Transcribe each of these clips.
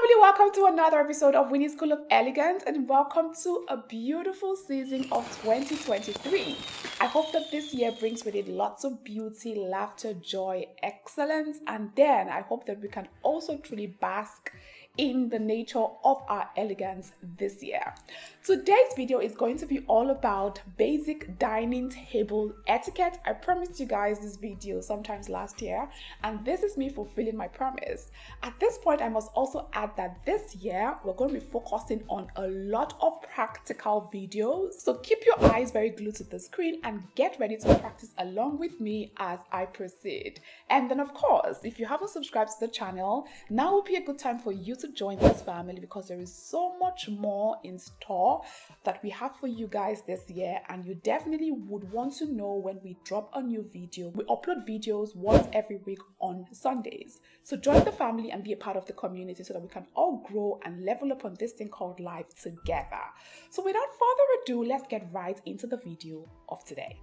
family, welcome to another episode of Winnie's School of Elegance and welcome to a beautiful season of 2023. I hope that this year brings with it lots of beauty, laughter, joy, excellence, and then I hope that we can also truly bask in the nature of our elegance this year. Today's video is going to be all about basic dining table etiquette. I promised you guys this video sometimes last year, and this is me fulfilling my promise. At this point, I must also add that this year we're going to be focusing on a lot of practical videos. So keep your eyes very glued to the screen and get ready to practice along with me as I proceed. And then of course, if you haven't subscribed to the channel, now will be a good time for you to join this family because there is so much more in store that we have for you guys this year, and you definitely would want to know when we drop a new video. We upload videos once every week on Sundays. So join the family and be a part of the community so that we can all grow and level up on this thing called life together. So without further ado, let's get right into the video of today.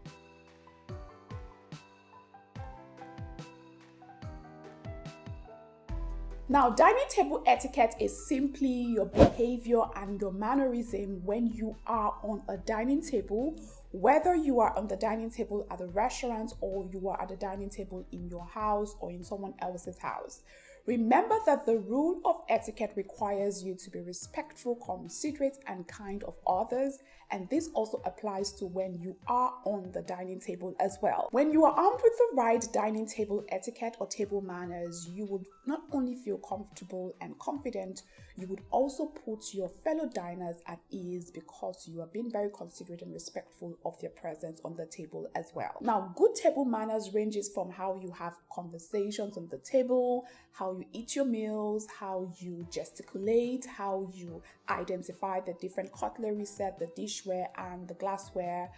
Now, dining table etiquette is simply your behavior and your mannerism when you are on a dining table, whether you are on the dining table at a restaurant or you are at a dining table in your house or in someone else's house. Remember that the rule of etiquette requires you to be respectful, considerate, and kind of others, and this also applies to when you are on the dining table as well. When you are armed with the right dining table etiquette or table manners, you would not only feel comfortable and confident, you would also put your fellow diners at ease because you are being very considerate and respectful of their presence on the table as well. Now, good table manners ranges from how you have conversations on the table, how you eat your meals, how you gesticulate, how you identify the different cutlery set, the dishware and the glassware.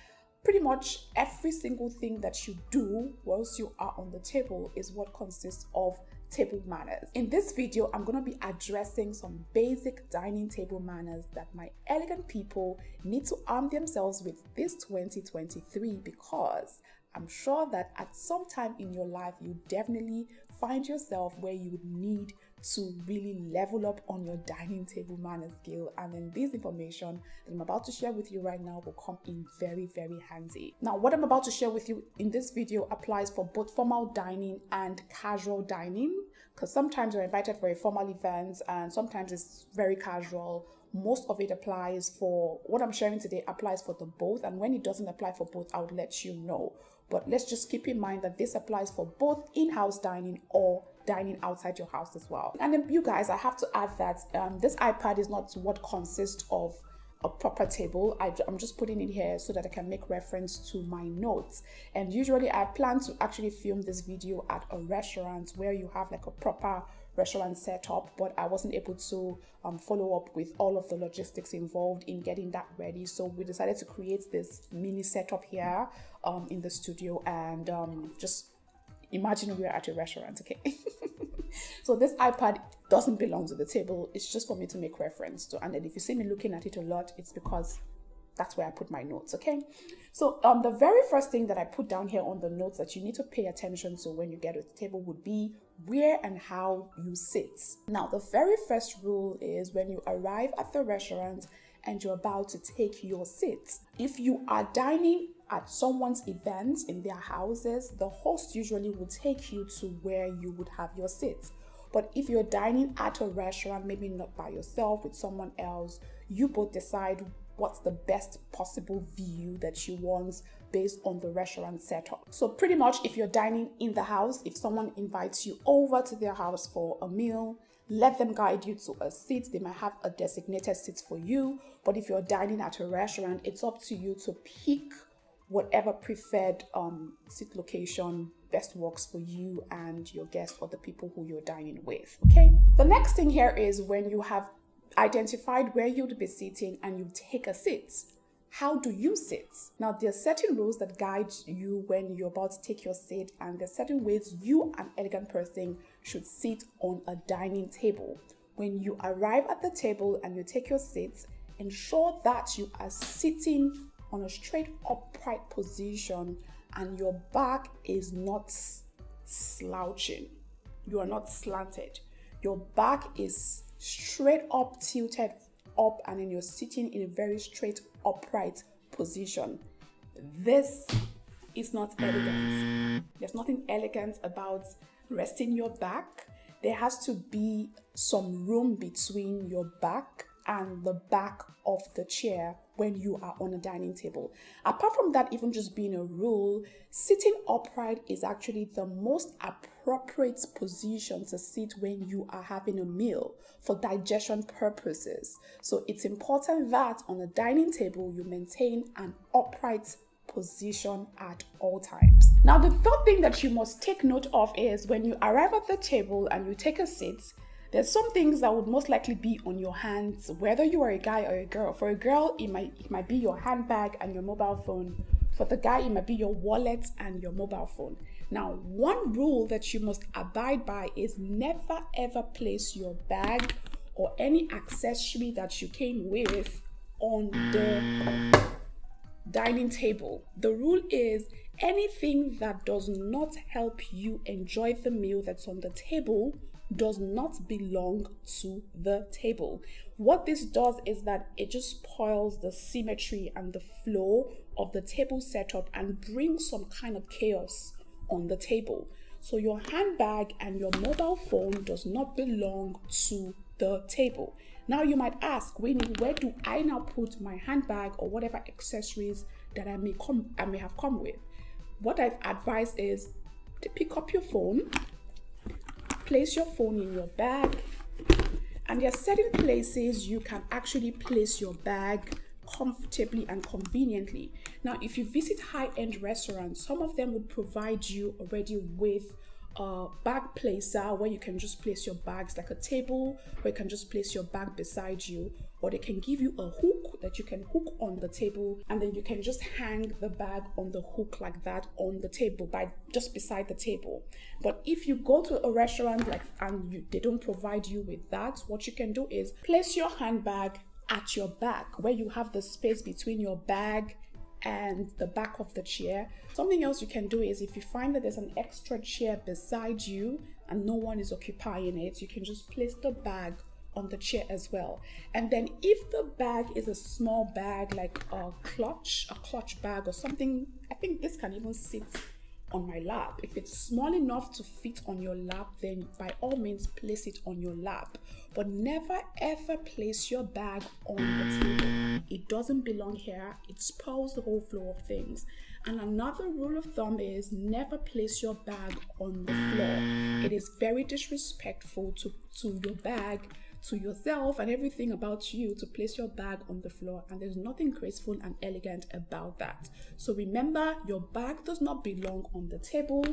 Pretty much every single thing that you do whilst you are on the table is what consists of table manners. In this video, I'm going to be addressing some basic dining table manners that my elegant people need to arm themselves with this 2023, because I'm sure that at some time in your life, you definitely find yourself where you would need to really level up on your dining table manner skill, and then this information that I'm about to share with you right now will come in very, very handy. Now, what I'm about to share with you in this video applies for both formal dining and casual dining, because sometimes you're invited for a formal event and sometimes it's very casual. Most of it applies for what I'm sharing today applies for the both, and when it doesn't apply for both, I would let you know. But let's just keep in mind that this applies for both in-house dining or dining outside your house as well. And then you guys, I have to add that this iPad is not what consists of a proper table. I'm just putting it here so that I can make reference to my notes. And usually I plan to actually film this video at a restaurant where you have like a proper restaurant setup, but I wasn't able to follow up with all of the logistics involved in getting that ready. So we decided to create this mini setup here in the studio, and just imagine we're at a restaurant, okay? So this iPad doesn't belong to the table. It's just for me to make reference to. And then if you see me looking at it a lot, it's because that's where I put my notes, okay? So the very first thing that I put down here on the notes that you need to pay attention to when you get to the table would be where and how you sit. Now, the very first rule is when you arrive at the restaurant and you're about to take your seat. If you are dining at someone's event in their houses, the host usually will take you to where you would have your seat. But if you're dining at a restaurant, maybe not by yourself, with someone else, you both decide what's the best possible view that you want based on the restaurant setup. So pretty much if you're dining in the house, if someone invites you over to their house for a meal, let them guide you to a seat. They might have a designated seat for you, but if you're dining at a restaurant, it's up to you to pick whatever preferred seat location best works for you and your guests or the people who you're dining with, okay? The next thing here is when you have identified where you'll be sitting and you take a seat, how do you sit? Now, there are certain rules that guide you when you're about to take your seat, and there are certain ways you, an elegant person, should sit on a dining table. When you arrive at the table and you take your seat, ensure that you are sitting on a straight upright position and your back is not slouching. You are not slanted. Your back is straight up, tilted up, and then you're sitting in a very straight upright position. This is not elegant. There's nothing elegant about resting your back. There has to be some room between your back and the back of the chair when you are on a dining table. Apart from that, even just being a rule, sitting upright is actually the most appropriate position to sit when you are having a meal for digestion purposes. So it's important that on a dining table you maintain an upright position at all times. Now, the third thing that you must take note of is when you arrive at the table and you take a seat, there's some things that would most likely be on your hands, whether you are a guy or a girl. For a girl, it might be your handbag and your mobile phone. For the guy, it might be your wallet and your mobile phone. Now, one rule that you must abide by is never ever place your bag or any accessory that you came with on the dining table. The rule is anything that does not help you enjoy the meal that's on the table does not belong to the table. What this does is that it just spoils the symmetry and the flow of the table setup and brings some kind of chaos on the table. So your handbag and your mobile phone does not belong to the table. Now you might ask, Winnie, where do I now put my handbag or whatever accessories that I may have come with? What I've advised is to pick up your phone, place your phone in your bag, and there are certain places you can actually place your bag comfortably and conveniently. Now, if you visit high-end restaurants, some of them would provide you already with a bag placer where you can just place your bags, like a table where you can just place your bag beside you, or they can give you a hook that you can hook on the table, and then you can just hang the bag on the hook like that on the table, just beside the table. But if you go to a restaurant they don't provide you with that, what you can do is place your handbag at your back where you have the space between your bag and the back of the chair. Something else you can do is if you find that there's an extra chair beside you and no one is occupying it, you can just place the bag on the chair as well. And then if the bag is a small bag like a clutch bag or something, I think this can even sit on my lap. If it's small enough to fit on your lap, then by all means place it on your lap. But never ever place your bag on the table. It doesn't belong here. It spoils the whole flow of things. And another rule of thumb is never place your bag on the floor. It is very disrespectful to your bag, to yourself and everything about you to place your bag on the floor, and there's nothing graceful and elegant about that. So remember, your bag does not belong on the table,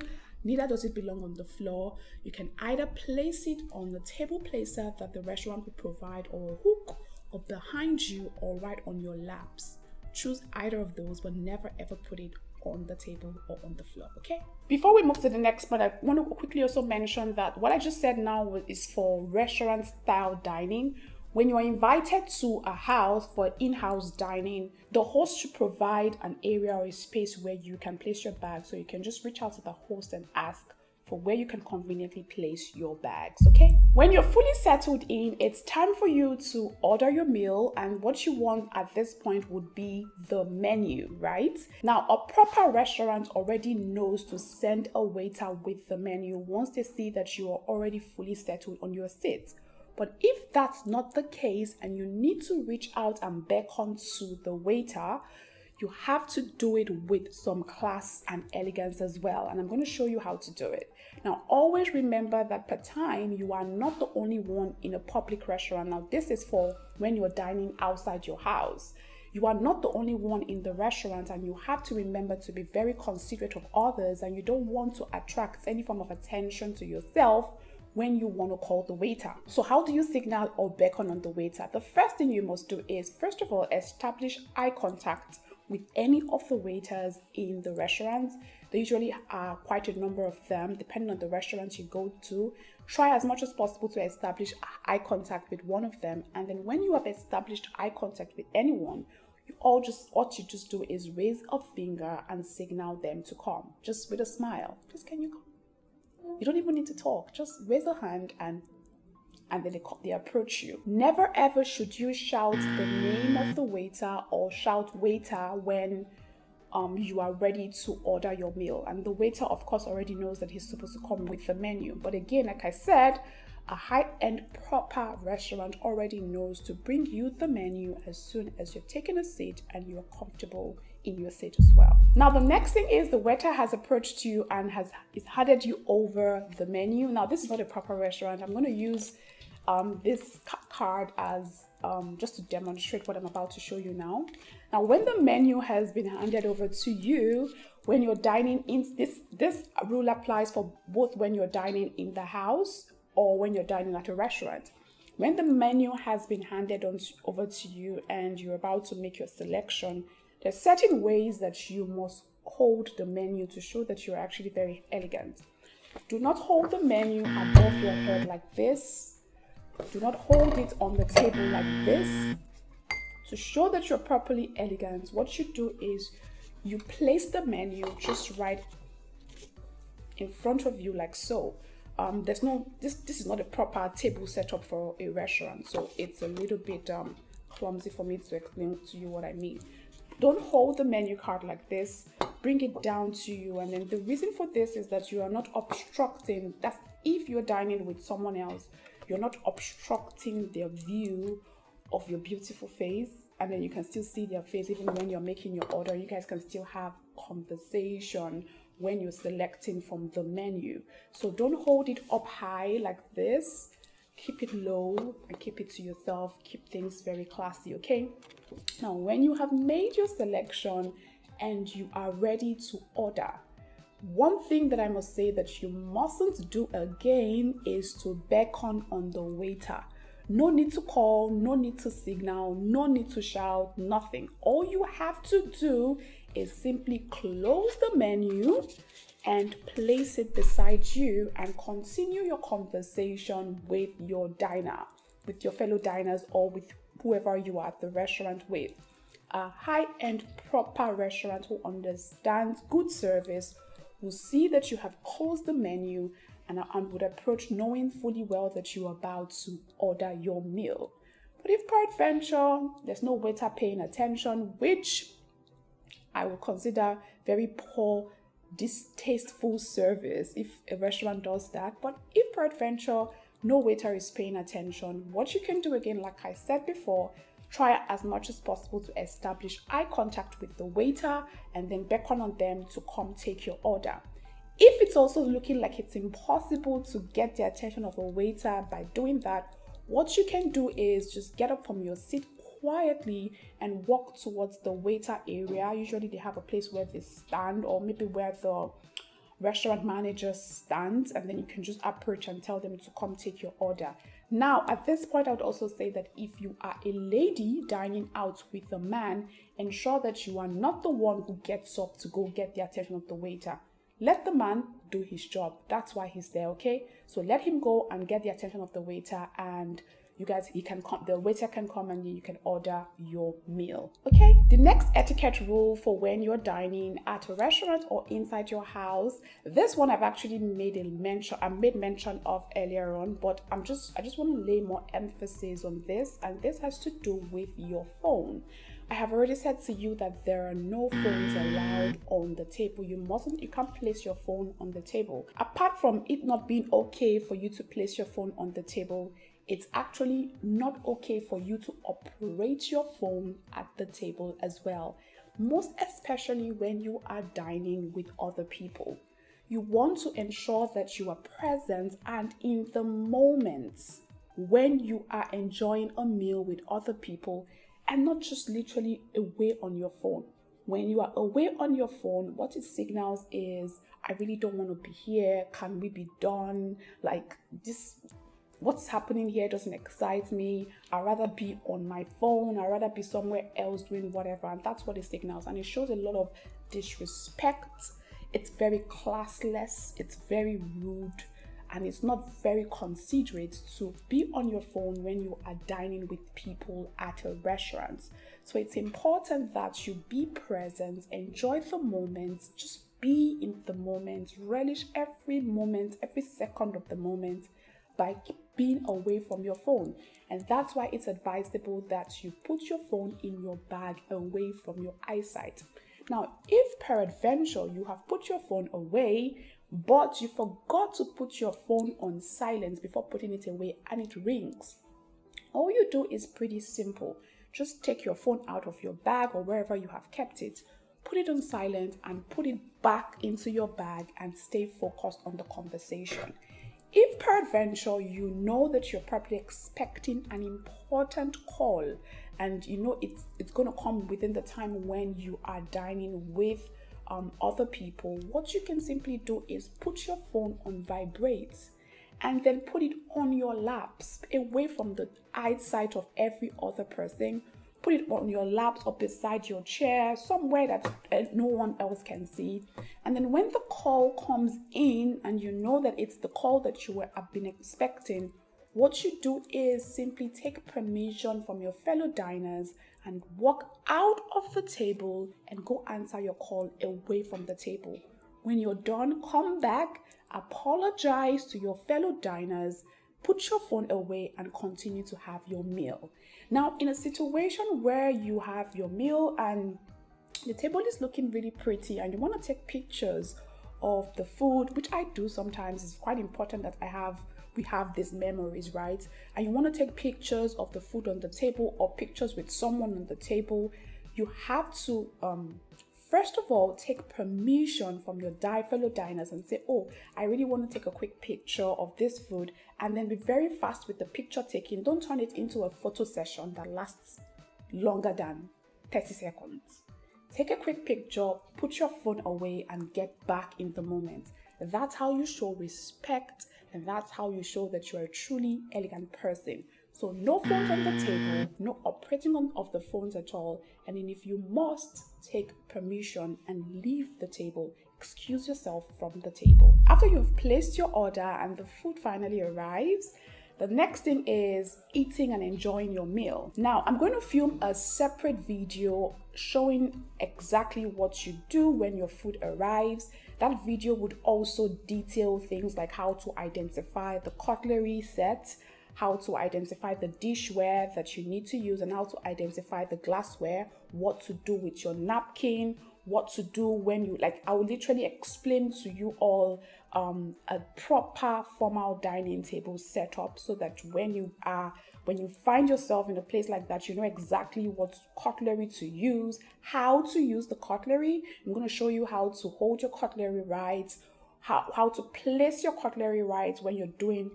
neither does it belong on the floor. You can either place it on the table placer that the restaurant will provide, or a hook, or behind you, or right on your laps. Choose either of those, but never ever put it on the table or on the floor, okay? Before we move to the next point, I want to quickly also mention that what I just said now is for restaurant style dining. When you're invited to a house for in-house dining, the host should provide an area or a space where you can place your bag, so you can just reach out to the host and ask for where you can conveniently place your bags, okay? When you're fully settled in, it's time for you to order your meal, and what you want at this point would be the menu, right? Now, a proper restaurant already knows to send a waiter with the menu once they see that you are already fully settled on your seat. But if that's not the case and you need to reach out and beckon to the waiter, you have to do it with some class and elegance as well. And I'm going to show you how to do it. Now, always remember that per time, you are not the only one in a public restaurant. Now, this is for when you're dining outside your house. You are not the only one in the restaurant, and you have to remember to be very considerate of others, and you don't want to attract any form of attention to yourself when you want to call the waiter. So how do you signal or beckon on the waiter? The first thing you must do is, first of all, establish eye contact with any of the waiters in the restaurant. There usually are quite a number of them, depending on the restaurant you go to. Try as much as possible to establish eye contact with one of them. And then when you have established eye contact with anyone, what you just do is raise a finger and signal them to come, just with a smile. Just, can you come? You don't even need to talk. Just raise a hand and and then they approach you. Never ever should you shout the name of the waiter or shout waiter when you are ready to order your meal. And the waiter, of course, already knows that he's supposed to come with the menu. But again, like I said, a high-end proper restaurant already knows to bring you the menu as soon as you've taken a seat and you're comfortable in your seat as well. Now, the next thing is the waiter has approached you and is handed you over the menu. Now, this is not a proper restaurant. I'm going to use this card as just to demonstrate what I'm about to show you now. Now, when the menu has been handed over to you, when you're dining in, this rule applies for both when you're dining in the house or when you're dining at a restaurant. When the menu has been handed over to you and you're about to make your selection, there's certain ways that you must hold the menu to show that you're actually very elegant. Do not hold the menu above your head like this. Do not hold it on the table like this. To show that you're properly elegant, what you do is you place the menu just right in front of you like so. This is not a proper table setup for a restaurant, so it's a little bit clumsy for me to explain to you what I mean. Don't hold the menu card like this. Bring it down to you, and then the reason for this is that you are not obstructing. That's if you're dining with someone else, you're not obstructing their view of your beautiful face, and then you can still see their face even when you're making your order. You guys can still have conversation when you're selecting from the menu. So don't hold it up high like this. Keep it low and keep it to yourself. Keep things very classy, okay? Now, when you have made your selection and you are ready to order, one thing that I must say that you mustn't do again is to beckon on the waiter. No need to call, no need to signal, no need to shout, nothing. All you have to do is simply close the menu and place it beside you and continue your conversation with your diner, with your fellow diners, or with whoever you are at the restaurant with. A high-end proper restaurant who understands good service will see that you have closed the menu and would approach knowing fully well that you are about to order your meal. But if peradventure there's no waiter paying attention, which I would consider very poor, distasteful service if a restaurant does that, but if peradventure no waiter is paying attention, what you can do again, like I said before, try as much as possible to establish eye contact with the waiter and then beckon on them to come take your order. If it's also looking like it's impossible to get the attention of a waiter by doing that, what you can do is just get up from your seat quietly and walk towards the waiter area. Usually they have a place where they stand, or maybe where the restaurant manager stands, and then you can just approach and tell them to come take your order. Now, at this point, I would also say that if you are a lady dining out with a man, ensure that you are not the one who gets up to go get the attention of the waiter. Let the man do his job. That's why he's there, okay? So let him go and get the attention of the waiter, and you guys, the waiter can come and you can order your meal, okay? The next etiquette rule for when you're dining at a restaurant or inside your house, this one I've actually made mention of earlier on, but I just want to lay more emphasis on this, and this has to do with your phone. I have already said to you that there are no phones allowed on the table. You can't place your phone on the table. Apart from it not being okay for you to place your phone on the table, it's actually not okay for you to operate your phone at the table as well. Most especially when you are dining with other people. You want to ensure that you are present and in the moment when you are enjoying a meal with other people, and not just literally away on your phone. When you are away on your phone, what it signals is, I really don't want to be here. Can we be done? Like this, what's happening here doesn't excite me. I'd rather be on my phone. I'd rather be somewhere else doing whatever. And that's what it signals. And it shows a lot of disrespect. It's very classless. It's very rude. And it's not very considerate to be on your phone when you are dining with people at a restaurant. So it's important that you be present, enjoy the moment, just be in the moment, relish every moment, every second of the moment by being away from your phone. And that's why it's advisable that you put your phone in your bag away from your eyesight. Now, if peradventure you have put your phone away, but you forgot to put your phone on silent before putting it away and it rings, all you do is pretty simple. Just take your phone out of your bag or wherever you have kept it, put it on silent and put it back into your bag and stay focused on the conversation. If peradventure you know that you're probably expecting an important call and you know it's going to come within the time when you are dining with other people, what you can simply do is put your phone on vibrate and then put it on your laps, away from the eyesight of every other person. Put it on your laps or beside your chair, somewhere that no one else can see. And then when the call comes in and you know that it's the call that you have been expecting, what you do is simply take permission from your fellow diners and walk out of the table and go answer your call away from the table. When you're done, come back, apologize to your fellow diners, put your phone away and continue to have your meal. Now, in a situation where you have your meal and the table is looking really pretty and you want to take pictures of the food, which I do sometimes, it's quite important that we have these memories, right? And you want to take pictures of the food on the table or pictures with someone on the table, you have to first of all, take permission from your fellow diners and say, oh, I really want to take a quick picture of this food, and then be very fast with the picture taking. Don't turn it into a photo session that lasts longer than 30 seconds. Take a quick picture, put your phone away, and get back in the moment. That's how you show respect, and that's how you show that you're a truly elegant person. So no phones on the table, no operating of the phones at all. And then if you must, take permission and leave the table. Excuse yourself from the table. After you've placed your order and the food finally arrives, the next thing is eating and enjoying your meal. Now, I'm going to film a separate video showing exactly what you do when your food arrives. That video would also detail things like how to identify the cutlery set, how to identify the dishware that you need to use, and how to identify the glassware, what to do with your napkin, what to do when you, I will literally explain to you all a proper formal dining table setup, so that when you find yourself in a place like that, you know exactly what cutlery to use, how to use the cutlery. I'm going to show you how to hold your cutlery right, how to place your cutlery right when you're doing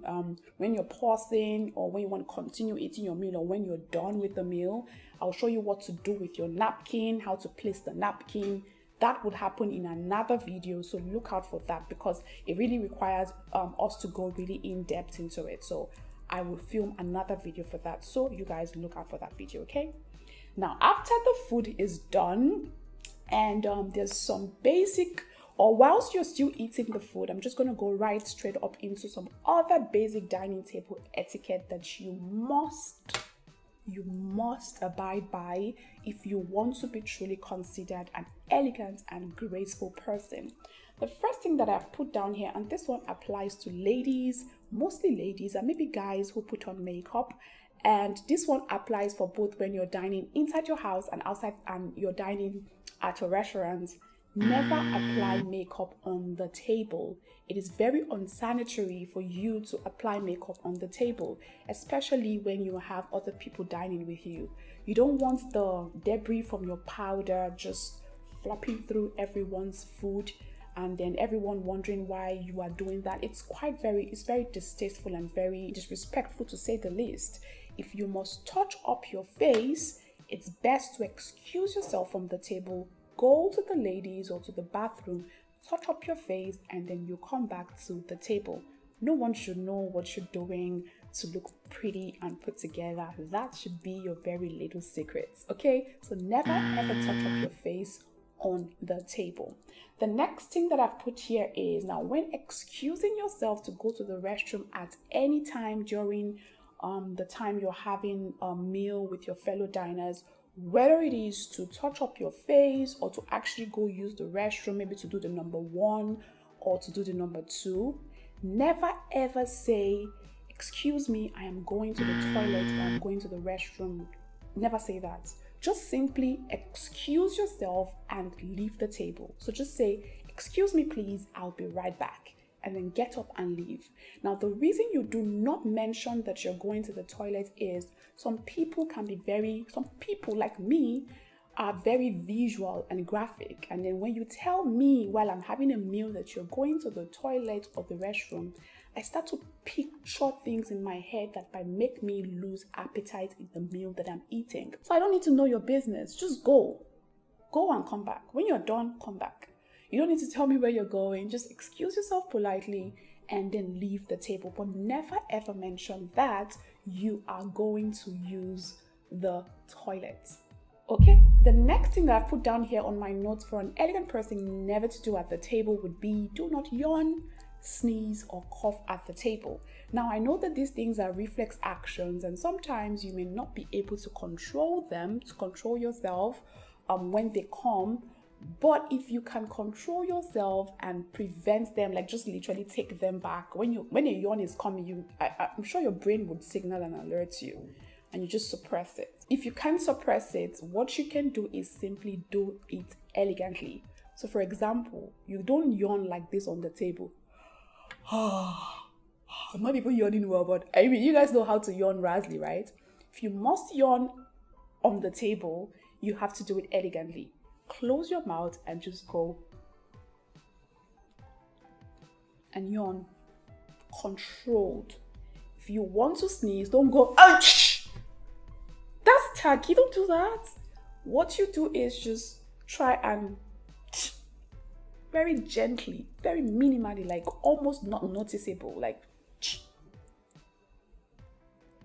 when you're pausing, or when you want to continue eating your meal, or when you're done with the meal. I'll show you what to do with your napkin, how to place the napkin. That would happen in another video, so look out for that, because it really requires us to go really in depth into it. So I will film another video for that, so you guys look out for that video. Okay, now after the food is done and there's some basic, or whilst you're still eating the food, I'm just going to go right straight up into some other basic dining table etiquette that you must abide by if you want to be truly considered an elegant and graceful person. The first thing that I've put down here, and this one applies to ladies, mostly ladies, and maybe guys who put on makeup, and this one applies for both when you're dining inside your house and outside, and you're dining at a restaurant. Never apply makeup on the table. It is very unsanitary for you to apply makeup on the table, especially when you have other people dining with you. You don't want the debris from your powder just flopping through everyone's food, and then everyone wondering why you are doing that. It's very distasteful and very disrespectful, to say the least. If you must touch up your face, it's best to excuse yourself from the table, go to the ladies or to the bathroom, touch up your face, and then you come back to the table. No one should know what you're doing to look pretty and put together. That should be your very little secrets, okay? So never ever touch up your face on the table. The next thing that I've put here is, now when excusing yourself to go to the restroom at any time during the time you're having a meal with your fellow diners, whether it is to touch up your face or to actually go use the restroom, maybe to do the number 1 or to do the number 2, never ever say, excuse me, I am going to the toilet or I'm going to the restroom. Never say that. Just simply excuse yourself and leave the table. So just say, excuse me, please, I'll be right back. And then get up and leave. Now, the reason you do not mention that you're going to the toilet is some people like me are very visual and graphic. And then when you tell me while I'm having a meal that you're going to the toilet or the restroom, I start to picture things in my head that might make me lose appetite in the meal that I'm eating. So I don't need to know your business. Just go. Go and come back. When you're done, come back. You don't need to tell me where you're going. Just excuse yourself politely and then leave the table. But never ever mention that you are going to use the toilet. Okay? The next thing that I've put down here on my notes for an elegant person never to do at the table would be do not yawn, sneeze, or cough at the table. Now, I know that these things are reflex actions and sometimes you may not be able to control them, to control yourself when they come. But if you can control yourself and prevent them, like just literally take them back, when a yawn is coming, I'm sure your brain would signal and alert you, and you just suppress it. If you can't suppress it, what you can do is simply do it elegantly. So for example, you don't yawn like this on the table. I'm not even yawning well, but I mean, you guys know how to yawn razzly, right? If you must yawn on the table, you have to do it elegantly. Close your mouth and just go and yawn. Controlled. If you want to sneeze, don't go, ouch! That's tacky, don't do that. What you do is just try and very gently, very minimally, like almost not noticeable, like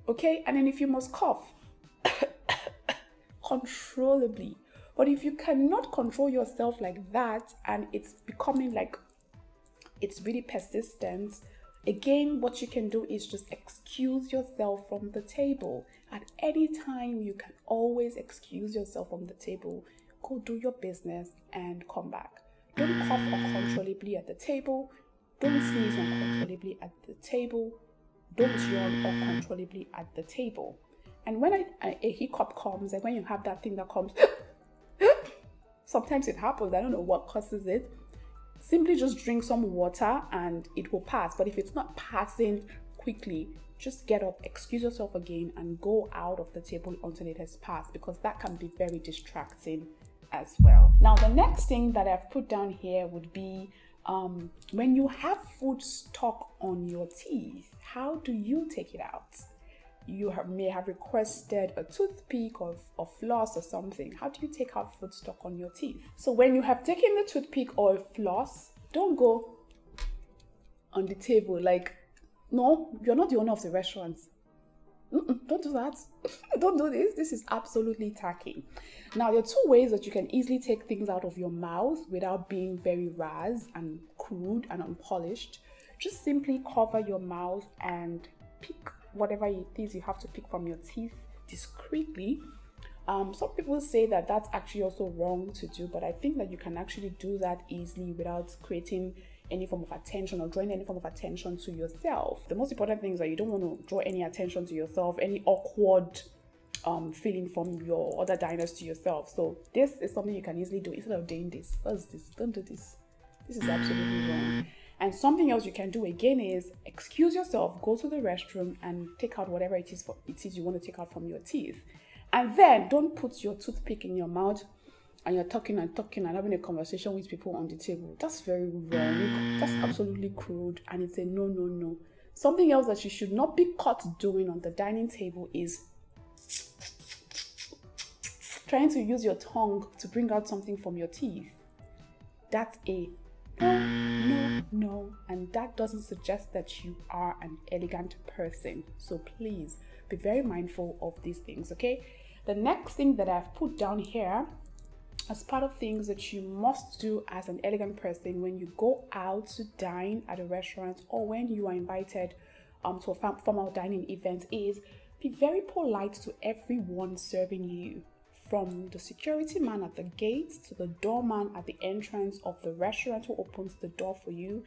okay? And then if you must cough, controllably. But if you cannot control yourself like that and it's becoming like it's really persistent, again, what you can do is just excuse yourself from the table. At any time, you can always excuse yourself from the table. Go do your business and come back. Don't cough uncontrollably at the table. Don't sneeze uncontrollably at the table. Don't yawn uncontrollably at the table. And when a hiccup comes, and when you have that thing that comes, sometimes it happens, I don't know what causes it. Simply just drink some water and it will pass. But if it's not passing quickly, just get up, excuse yourself again, and go out of the table until it has passed, because that can be very distracting as well. Now, the next thing that I've put down here would be when you have food stuck on your teeth, how do you take it out? You may have requested a toothpick or floss or something. How do you take out food stuck on your teeth? So when you have taken the toothpick or floss, don't go on the table like, no, you're not the owner of the restaurant. Don't do that. Don't do this. This is absolutely tacky. Now, there are two ways that you can easily take things out of your mouth without being very rash and crude and unpolished. Just simply cover your mouth and pick whatever it is you have to pick from your teeth discreetly. Some people say that that's actually also wrong to do, but I think that you can actually do that easily without creating any form of attention or drawing any form of attention to yourself. The most important thing is that you don't want to draw any attention to yourself, any awkward feeling from your other diners to yourself. So this is something you can easily do instead of doing this. What's this? Don't do this. This is absolutely wrong. And something else you can do again is excuse yourself, go to the restroom and take out whatever it is you want to take out from your teeth. And then don't put your toothpick in your mouth and you're talking and having a conversation with people on the table. That's very wrong. That's absolutely crude, and it's a no. Something else that you should not be caught doing on the dining table is trying to use your tongue to bring out something from your teeth. That's a no, and that doesn't suggest that you are an elegant person. So please be very mindful of these things, okay? The next thing that I've put down here as part of things that you must do as an elegant person when you go out to dine at a restaurant or when you are invited to a formal dining event is be very polite to everyone serving you. From the security man at the gate to the doorman at the entrance of the restaurant who opens the door for you,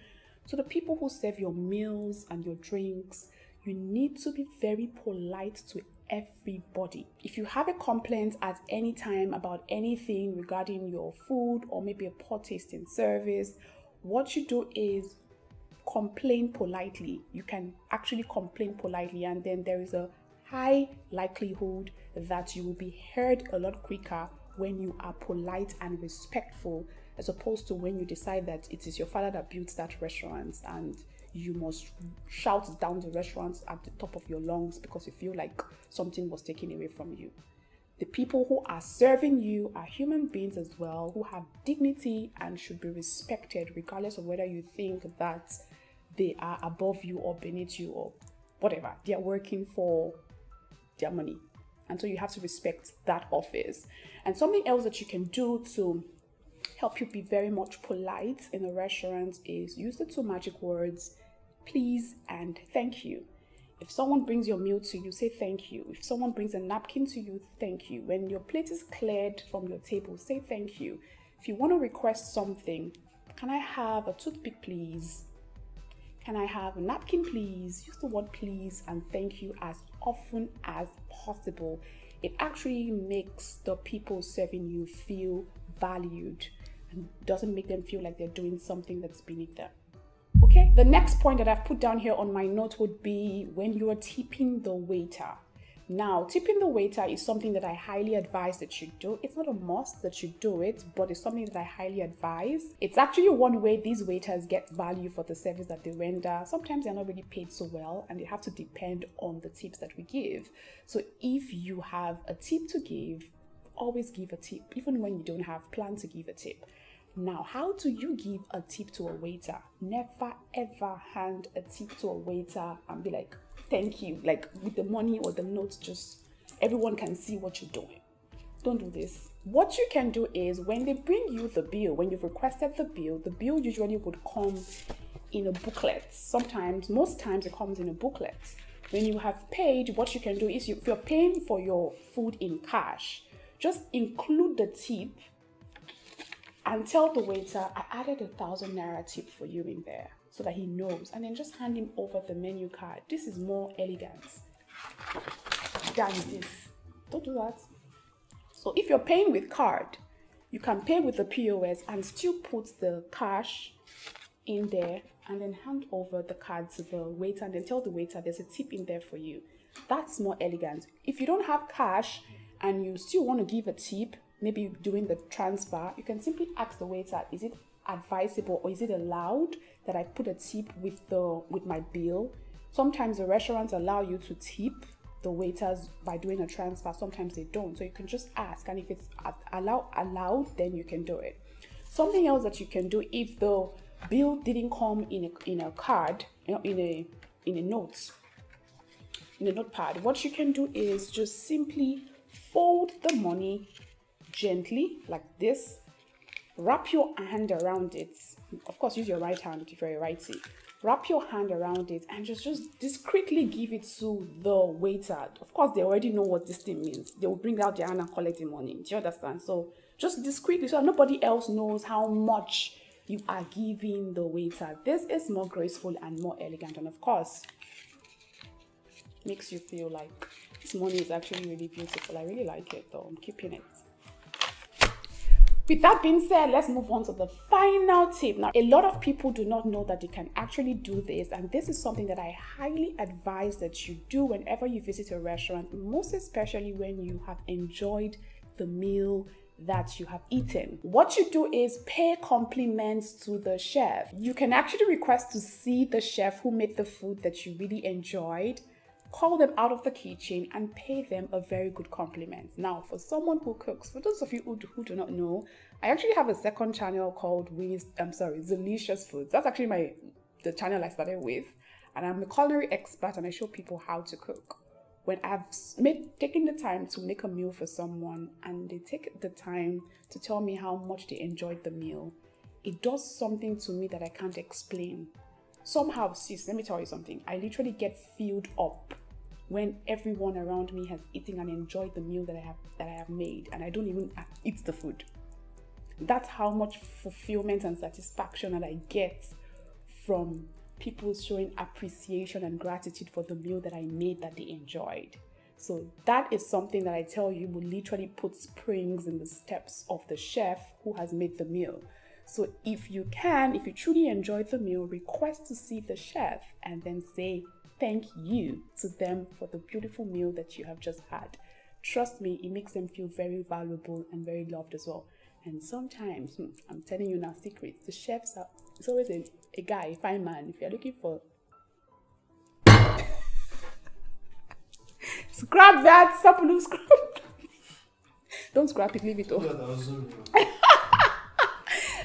to the people who serve your meals and your drinks. you need to be very polite to everybody. If you have a complaint at any time about anything regarding your food or maybe a poor taste in service, what you do is complain politely. You can actually complain politely, and then there is a high likelihood that you will be heard a lot quicker when you are polite and respectful, as opposed to when you decide that it is your father that built that restaurant and you must shout down the restaurant at the top of your lungs because you feel like something was taken away from you. The people who are serving you are human beings as well, who have dignity and should be respected regardless of whether you think that they are above you or beneath you or whatever. They are working for their money. And so you have to respect that office. And something else that you can do to help you be very much polite in a restaurant is use the 2 magic words, please and thank you. If someone brings your meal to you, say thank you. If someone brings a napkin to you, thank you. When your plate is cleared from your table, say thank you. If you want to request something, can I have a toothpick, please? Can I have a napkin, please? Use the word please and thank you as often as possible. It actually makes the people serving you feel valued and doesn't make them feel like they're doing something that's beneath them. Okay, the next point that I've put down here on my note would be when you are tipping the waiter. Now, tipping the waiter is something that I highly advise that you do. It's not a must that you do it, but it's something that I highly advise. It's actually one way these waiters get value for the service that they render. Sometimes they're not really paid so well and they have to depend on the tips that we give. So if you have a tip to give, always give a tip, even when you don't have plan to give a tip. Now, how do you give a tip to a waiter? Never ever hand a tip to a waiter and be like, thank you, like with the money or the notes, just everyone can see what you're doing. Don't do this. What you can do is when they bring you the bill, when you've requested the bill usually would come in a booklet. Sometimes, most times it comes in a booklet. When you have paid, what you can do is if you're paying for your food in cash, just include the tip and tell the waiter, I added 1,000 naira tip for you in there so that he knows. And then just hand him over the menu card. This is more elegant than this. Don't do that. So if you're paying with card, you can pay with the POS and still put the cash in there and then hand over the card to the waiter and then tell the waiter there's a tip in there for you. That's more elegant. If you don't have cash and you still want to give a tip, maybe doing the transfer, you can simply ask the waiter, is it advisable or is it allowed that I put a tip with my bill? Sometimes the restaurants allow you to tip the waiters by doing a transfer. Sometimes they don't. So you can just ask, and if it's allowed, then you can do it. Something else that you can do if the bill didn't come in a card, in a notepad, what you can do is just simply fold the money gently like this, wrap your hand around it. Of course, use your right hand if you're a righty. Wrap your hand around it and just discreetly give it to the waiter. Of course, they already know what this thing means. They will bring out their hand and collect the money. Do you understand? So just discreetly, so nobody else knows how much you are giving the waiter. This is more graceful and more elegant, and of course, makes you feel like this money is actually really beautiful. I really like it though. I'm keeping it. With that being said, let's move on to the final tip. Now, a lot of people do not know that they can actually do this, and this is something that I highly advise that you do whenever you visit a restaurant, most especially when you have enjoyed the meal that you have eaten. What you do is pay compliments to the chef. You can actually request to see the chef who made the food that you really enjoyed, call them out of the kitchen and pay them a very good compliment. Now, for someone who cooks, for those of you who do not know, I actually have a second channel called Delicious Foods. That's actually the channel I started with, and I'm a culinary expert and I show people how to cook. When I've taken the time to make a meal for someone and they take the time to tell me how much they enjoyed the meal, it does something to me that I can't explain. Somehow, sis, let me tell you something. I literally get filled up when everyone around me has eaten and enjoyed the meal that I have made, and I don't even eat the food. That's how much fulfillment and satisfaction that I get from people showing appreciation and gratitude for the meal that I made that they enjoyed. So that is something that I tell you will literally put springs in the steps of the chef who has made the meal. So if you truly enjoyed the meal, request to see the chef and then say thank you to them for the beautiful meal that you have just had. Trust me, it makes them feel very valuable and very loved as well. And sometimes, I'm telling you now secrets, the chefs are, it's always a guy, a fine man. If you're looking for scrap that, Sapulu, scrap. Don't scrap it, leave it off.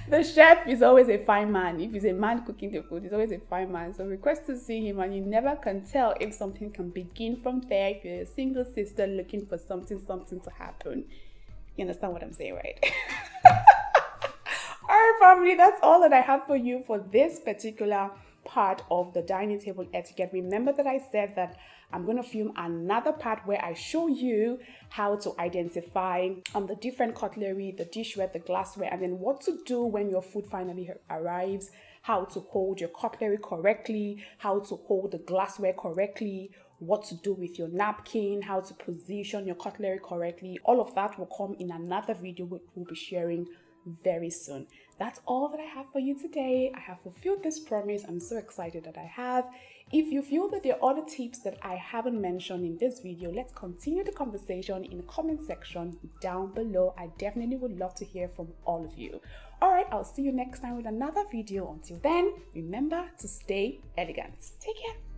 The chef is always a fine man. If he's a man cooking the food, he's always a fine man. So request to see him, and you never can tell if something can begin from there. If you're a single sister looking for something to happen. You understand what I'm saying, right? All right, family, that's all that I have for you for this particular part of the dining table etiquette. Remember that I said that I'm going to film another part where I show you how to identify the different cutlery, the dishware, the glassware, and then what to do when your food finally arrives, how to hold your cutlery correctly, how to hold the glassware correctly, what to do with your napkin, how to position your cutlery correctly. All of that will come in another video which we'll be sharing very soon. That's all that I have for you today. I have fulfilled this promise. I'm so excited that I have. If you feel that there are other tips that I haven't mentioned in this video, let's continue the conversation in the comment section down below. I definitely would love to hear from all of you. All right, I'll see you next time with another video. Until then, remember to stay elegant. Take care.